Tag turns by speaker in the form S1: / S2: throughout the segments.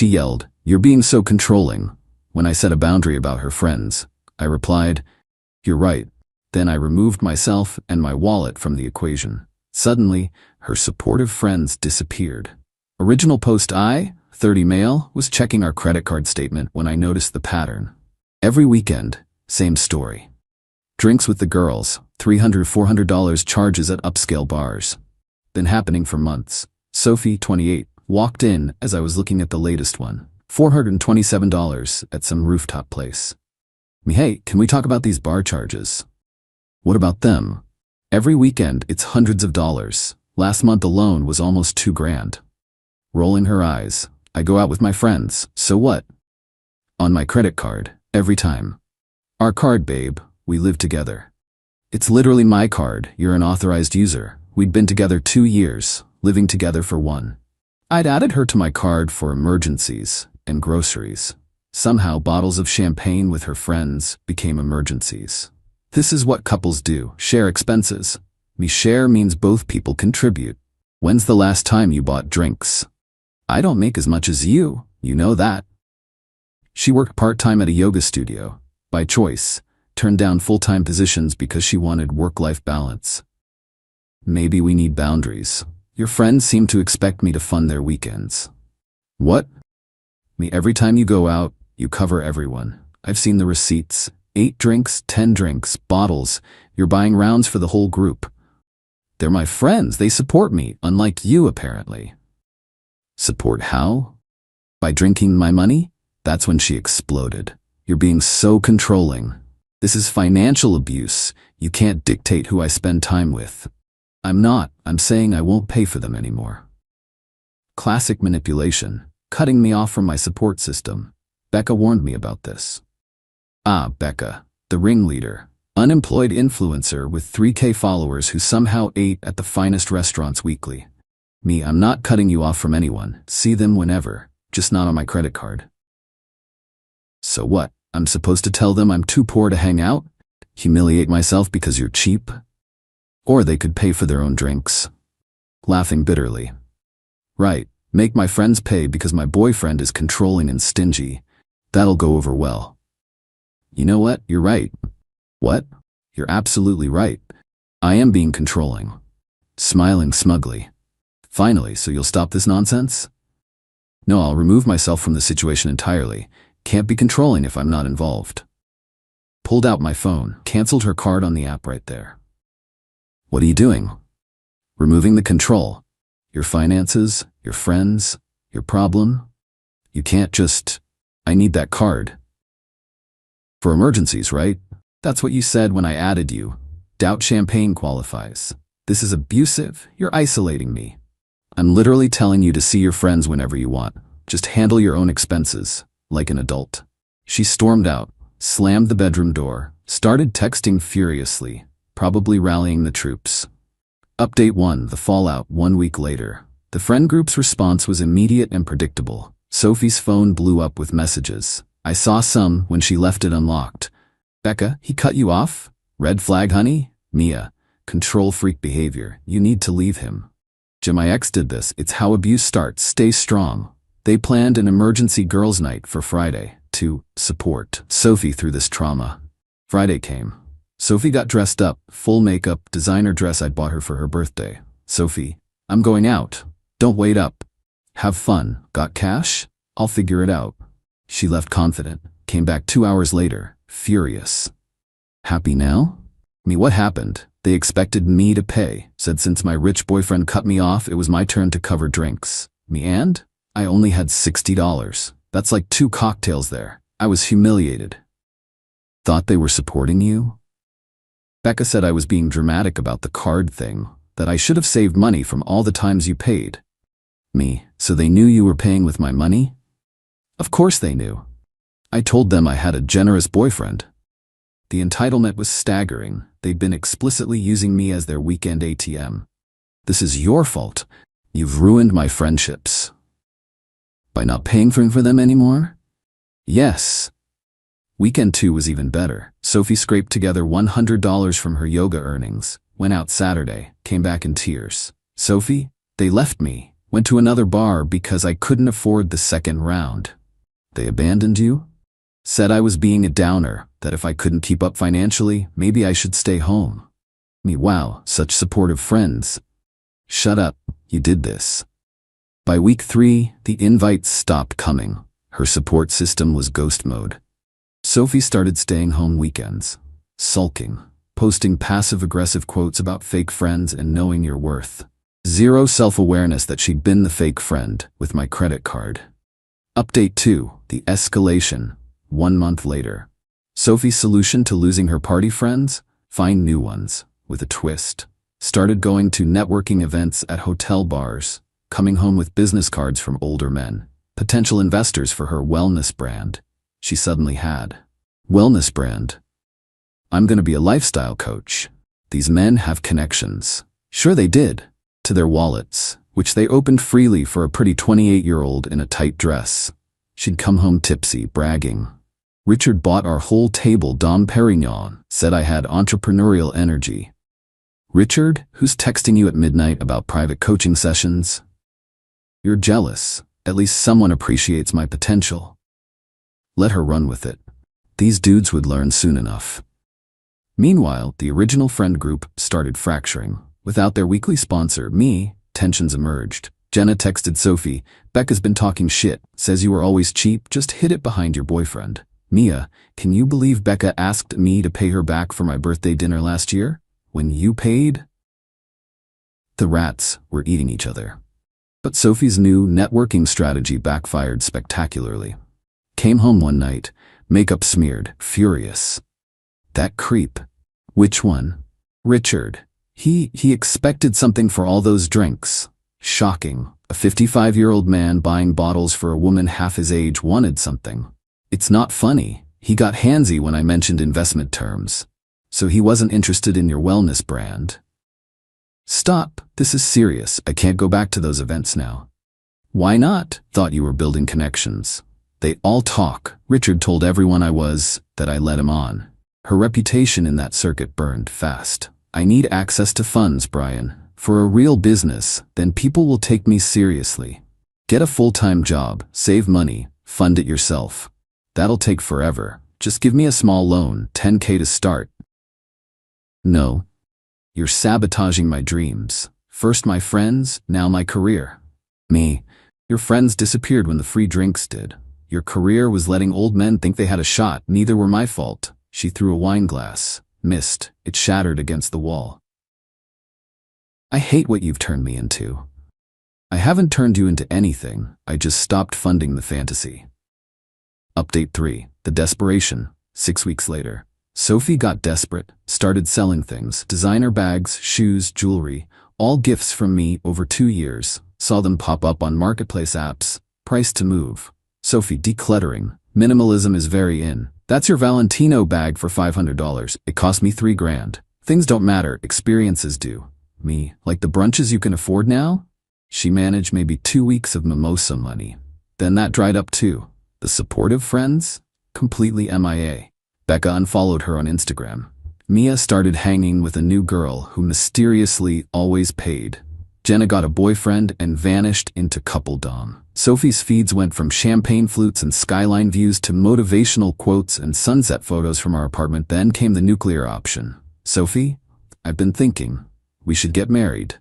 S1: She yelled, "You're being so controlling." When I set a boundary about her friends, I replied, "You're right." Then I removed myself and my wallet from the equation. Suddenly, her supportive friends disappeared. Original post I, 30 male, was checking our credit card statement when I noticed the pattern. Every weekend, same story. Drinks with the girls, $300, $400 charges at upscale bars. Been happening for months. Sophie, 28, walked in as I was looking at the latest one. $427 at some rooftop place. Hey, can we talk about these bar charges? What about them? Every weekend, it's hundreds of dollars. Last month alone was almost $2,000. Rolling her eyes. I go out with my friends, so what? On my credit card, every time. Our card, babe, we live together. It's literally my card, you're an authorized user. We'd been together 2 years, living together for 1. I'd added her to my card for emergencies and groceries. Somehow bottles of champagne with her friends became emergencies. This is what couples do, share expenses. Me share means both people contribute. When's the last time you bought drinks? I don't make as much as you know that. She worked part-time at a yoga studio, by choice, turned down full-time positions because she wanted work-life balance. Maybe we need boundaries. Your friends seem to expect me to fund their weekends. What? Me, every time you go out, you cover everyone. I've seen the receipts. 8 drinks, 10 drinks, bottles. You're buying rounds for the whole group. They're my friends. They support me, unlike you, apparently. Support how? By drinking my money? That's when she exploded. You're being so controlling. This is financial abuse. You can't dictate who I spend time with. I'm not. I'm saying I won't pay for them anymore. Classic manipulation. Cutting me off from my support system. Becca warned me about this. Ah, Becca, the ringleader. Unemployed influencer with 3K followers who somehow ate at the finest restaurants weekly. Me, I'm not cutting you off from anyone. See them whenever, just not on my credit card. So what? I'm supposed to tell them I'm too poor to hang out? Humiliate myself because you're cheap? Or they could pay for their own drinks. Laughing bitterly. Right, make my friends pay because my boyfriend is controlling and stingy. That'll go over well. You know what? You're right. What? You're absolutely right. I am being controlling. Smiling smugly. Finally, so you'll stop this nonsense? No, I'll remove myself from the situation entirely. Can't be controlling if I'm not involved. Pulled out my phone, canceled her card on the app right there. What are you doing? Removing the control. Your finances, your friends, your problem. You can't just, I need that card. For emergencies, right? That's what you said when I added you. Doubt champagne qualifies. This is abusive. You're isolating me. I'm literally telling you to see your friends whenever you want. Just handle your own expenses, like an adult. She stormed out, slammed the bedroom door, started texting furiously, probably rallying the troops. Update 1, the fallout 1 week later. The friend group's response was immediate and predictable. Sophie's phone blew up with messages. I saw some when she left it unlocked. Becca, he cut you off? Red flag, honey? Mia, control freak behavior. You need to leave him. My ex did this. It's how abuse starts. Stay strong. They planned an emergency girls' night for Friday to support Sophie through this trauma. Friday came. Sophie got dressed up, full makeup, designer dress I'd bought her for her birthday. Sophie, I'm going out. Don't wait up. Have fun. Got cash? I'll figure it out. She left confident, came back 2 hours later, furious. Happy now? Me, what happened? They expected me to pay, said since my rich boyfriend cut me off, it was my turn to cover drinks. Me, and? I only had $60. That's like 2 cocktails there. I was humiliated. Thought they were supporting you? Becca said I was being dramatic about the card thing, that I should have saved money from all the times you paid. Me, so they knew you were paying with my money? Of course they knew. I told them I had a generous boyfriend. The entitlement was staggering. They'd been explicitly using me as their weekend ATM. This is your fault. You've ruined my friendships. By not paying for them anymore? Yes. Weekend 2 was even better. Sophie scraped together $100 from her yoga earnings, went out Saturday, came back in tears. Sophie, they left me. Went to another bar because I couldn't afford the second round. They abandoned you? Said I was being a downer, that if I couldn't keep up financially, maybe I should stay home. Me, wow, such supportive friends. Shut up, you did this. By week 3, the invites stopped coming. Her support system was ghost mode. Sophie started staying home weekends, sulking, posting passive-aggressive quotes about fake friends and knowing your worth. Zero self-awareness that she'd been the fake friend with my credit card. Update 2, the escalation. 1 month later. Sophie's solution to losing her party friends? Find new ones, with a twist. Started going to networking events at hotel bars, coming home with business cards from older men, potential investors for her wellness brand. She suddenly had. Wellness brand. I'm gonna be a lifestyle coach. These men have connections. Sure they did. To their wallets, which they opened freely for a pretty 28-year-old in a tight dress. She'd come home tipsy, bragging. Richard bought our whole table Dom Perignon, said I had entrepreneurial energy. Richard, who's texting you at midnight about private coaching sessions? You're jealous. At least someone appreciates my potential. Let her run with it. These dudes would learn soon enough. Meanwhile, the original friend group started fracturing. Without their weekly sponsor, me, tensions emerged. Jenna texted Sophie, Becca's been talking shit, says you were always cheap, just hid it behind your boyfriend. Mia, can you believe Becca asked me to pay her back for my birthday dinner last year? When you paid? The rats were eating each other. But Sophie's new networking strategy backfired spectacularly. Came home one night, makeup smeared, furious. That creep. Which one? Richard. He expected something for all those drinks. Shocking. A 55-year-old man buying bottles for a woman half his age wanted something. It's not funny. He got handsy when I mentioned investment terms. So he wasn't interested in your wellness brand. Stop. This is serious. I can't go back to those events now. Why not? Thought you were building connections. They all talk. Richard told everyone that I led him on. Her reputation in that circuit burned fast. I need access to funds, Brian. For a real business, then people will take me seriously. Get a full-time job, save money, fund it yourself. That'll take forever. Just give me a small loan, $10K to start. No. You're sabotaging my dreams. First my friends, now my career. Me. Your friends disappeared when the free drinks did. Your career was letting old men think they had a shot. Neither were my fault. She threw a wine glass. Missed. It shattered against the wall. I hate what you've turned me into. I haven't turned you into anything. I just stopped funding the fantasy. Update 3. The desperation. 6 weeks later. Sophie got desperate, started selling things, designer bags, shoes, jewelry, all gifts from me over 2 years. Saw them pop up on marketplace apps, priced to move. Sophie, decluttering. Minimalism is very in. That's your Valentino bag for $500. It cost me $3 grand. Things don't matter, experiences do. Me, like the brunches you can afford now? She managed maybe 2 weeks of mimosa money. Then that dried up too. The supportive friends? Completely MIA. Becca unfollowed her on Instagram. Mia started hanging with a new girl who mysteriously always paid. Jenna got a boyfriend and vanished into couple dom. Sophie's feeds went from champagne flutes and skyline views to motivational quotes and sunset photos from our apartment. Then came the nuclear option. Sophie, I've been thinking, we should get married.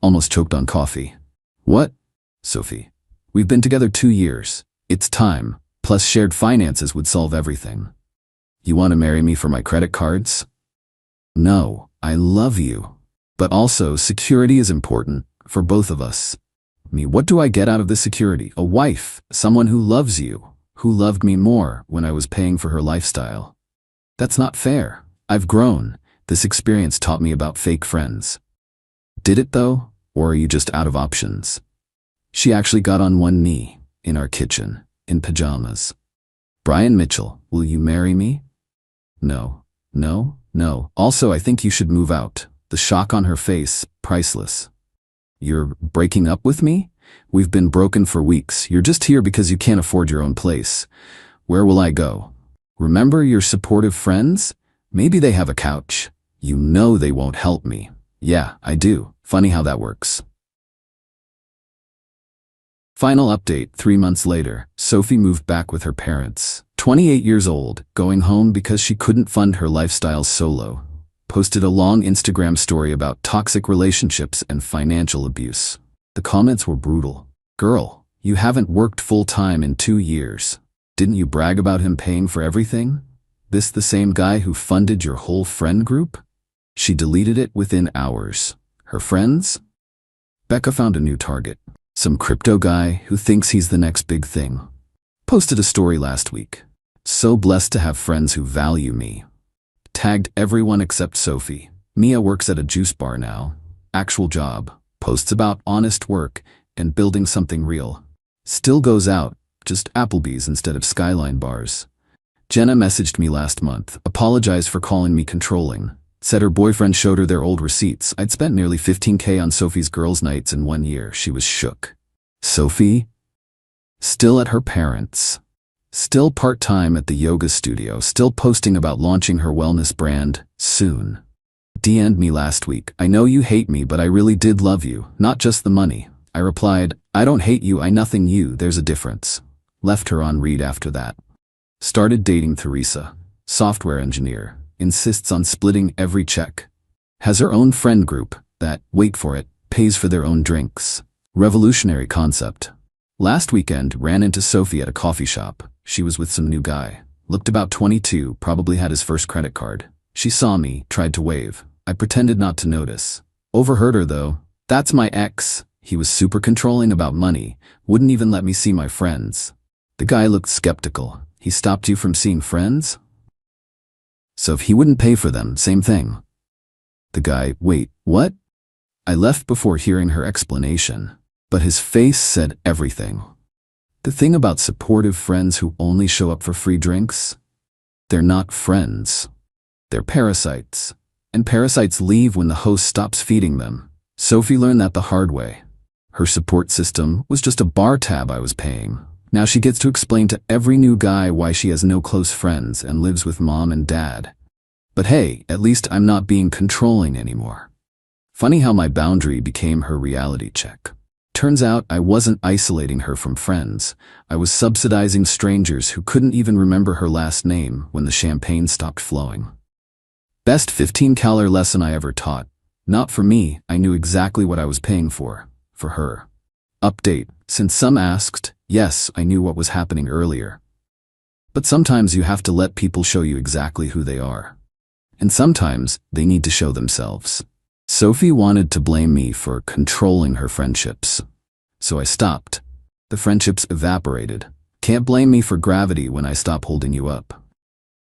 S1: Almost choked on coffee. What? Sophie, we've been together 2 years. It's time, plus shared finances would solve everything. You want to marry me for my credit cards? No, I love you. But also, security is important, for both of us. Me, what do I get out of this security? A wife, someone who loves you, who loved me more when I was paying for her lifestyle. That's not fair. I've grown. This experience taught me about fake friends. Did it though? Or are you just out of options? She actually got on one knee, in our kitchen, in pajamas. Brian Mitchell, will you marry me? No, no, no. Also, I think you should move out. The shock on her face, priceless. You're breaking up with me? We've been broken for weeks. You're just here because you can't afford your own place. Where will I go? Remember your supportive friends? Maybe they have a couch. You know they won't help me. Yeah, I do. Funny how that works. Final update: 3 months later, Sophie moved back with her parents. 28 years old, going home because she couldn't fund her lifestyle solo. Posted a long Instagram story about toxic relationships and financial abuse. The comments were brutal. Girl, you haven't worked full-time in 2 years. Didn't you brag about him paying for everything? This the same guy who funded your whole friend group? She deleted it within hours. Her friends? Becca found a new target. Some crypto guy who thinks he's the next big thing. Posted a story last week. So blessed to have friends who value me. Tagged everyone except Sophie. Mia works at a juice bar now. Actual job. Posts about honest work and building something real. Still goes out, just Applebee's instead of Skyline bars. Jenna messaged me last month, apologized for calling me controlling. Said her boyfriend showed her their old receipts. I'd spent nearly $15K on Sophie's girls' nights in 1 year. She was shook. Sophie? Still at her parents'. Still part-time at the yoga studio. Still posting about launching her wellness brand soon. DM'd me last week. I know you hate me, but I really did love you, not just the money. I replied, I don't hate you, I nothing you, there's a difference. Left her on read after that. Started dating Theresa, software engineer. Insists on splitting every check. Has her own friend group that, wait for it, pays for their own drinks. Revolutionary concept. Last weekend, ran into Sophie at a coffee shop. She was with some new guy. Looked about 22, probably had his first credit card. She saw me, tried to wave. I pretended not to notice. Overheard her though. That's my ex. He was super controlling about money. Wouldn't even let me see my friends. The guy looked skeptical. He stopped you from seeing friends? So if he wouldn't pay for them, same thing. The guy, wait, what? I left before hearing her explanation, but his face said everything. The thing about supportive friends who only show up for free drinks? They're not friends. They're parasites. And parasites leave when the host stops feeding them. Sophie learned that the hard way. Her support system was just a bar tab I was paying. Now she gets to explain to every new guy why she has no close friends and lives with mom and dad. But hey, at least I'm not being controlling anymore. Funny how my boundary became her reality check. Turns out I wasn't isolating her from friends. I was subsidizing strangers who couldn't even remember her last name when the champagne stopped flowing. Best 15-calorie lesson I ever taught. Not for me, I knew exactly what I was paying for her. Update. Since some asked, yes, I knew what was happening earlier. But sometimes you have to let people show you exactly who they are. And sometimes they need to show themselves. Sophie wanted to blame me for controlling her friendships. So I stopped. The friendships evaporated. Can't blame me for gravity when I stop holding you up.